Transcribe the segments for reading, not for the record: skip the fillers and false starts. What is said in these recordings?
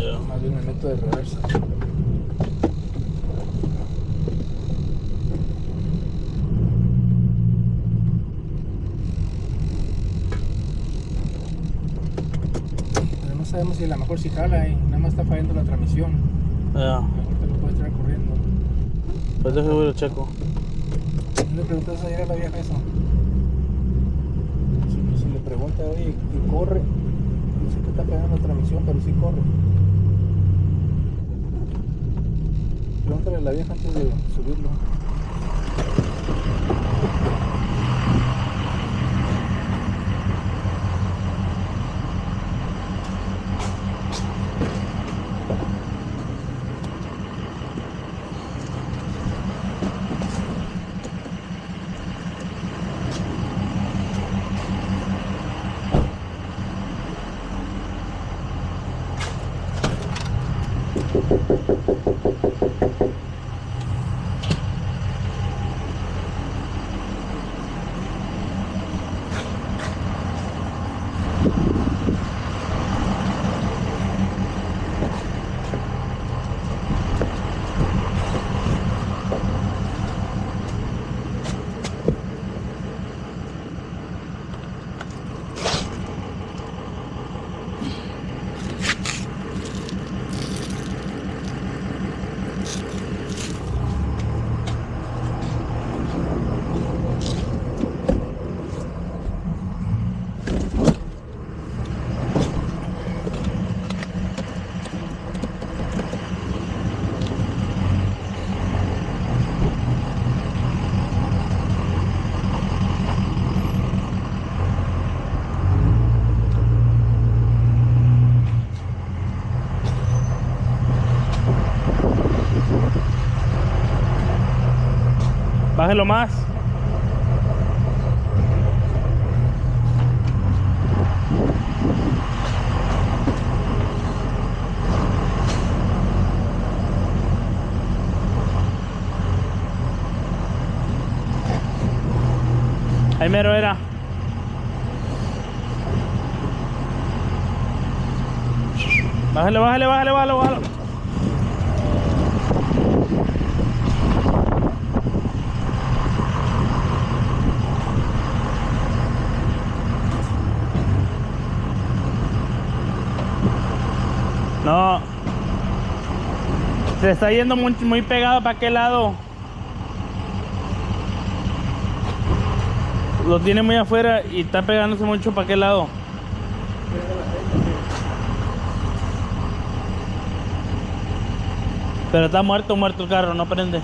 Más bien me meto de reversa. Pero no sabemos si a lo mejor si jala y nada más está fallando la transmisión. A lo mejor te lo puedes traer corriendo. Pues déjame ver el checo. ¿No le preguntas ayer a la vieja eso? Si le pregunta, oye, y corre. No sé qué está fallando la transmisión, pero sí corre. Pregúntale a la vieja antes de subirlo. Bájelo más. Ahí mero era. Bájale, bájale, bájale, bájale, bájale. No. Se está yendo muy pegado para aquel lado. Lo tiene muy afuera y está pegándose mucho para aquel lado. Pero está muerto el carro, no prende.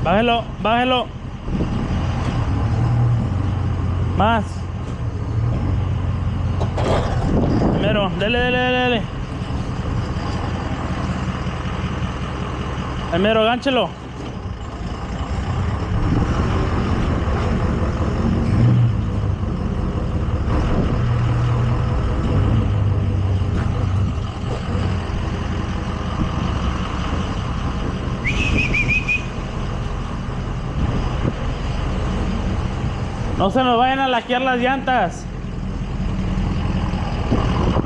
Bájelo, bájelo. Más. Primero, dele. Primero, gánchelo. No se nos vayan a laquear las llantas.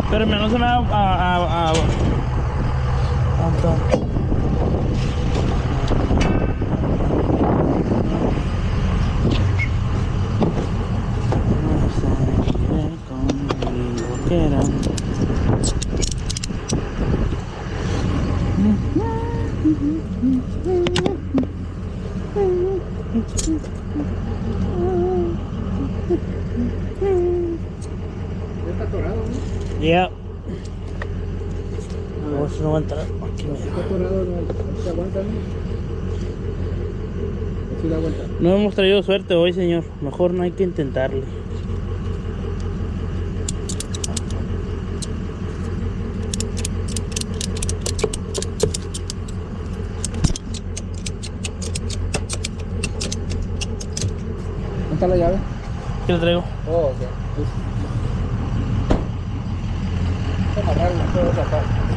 Pero no se me va a... Ya está atorado, ¿no? Ya. Vamos, no va a entrar. Aquí me Está atorado, no se aguanta, ¿no? Sí, la aguanta. No hemos traído suerte hoy, señor. Mejor no hay que intentarle. ¿Dónde está la llave? ¿Qué le traigo? Oh, ok. que amarrarlo en toda esa parte.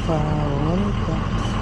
Favorita.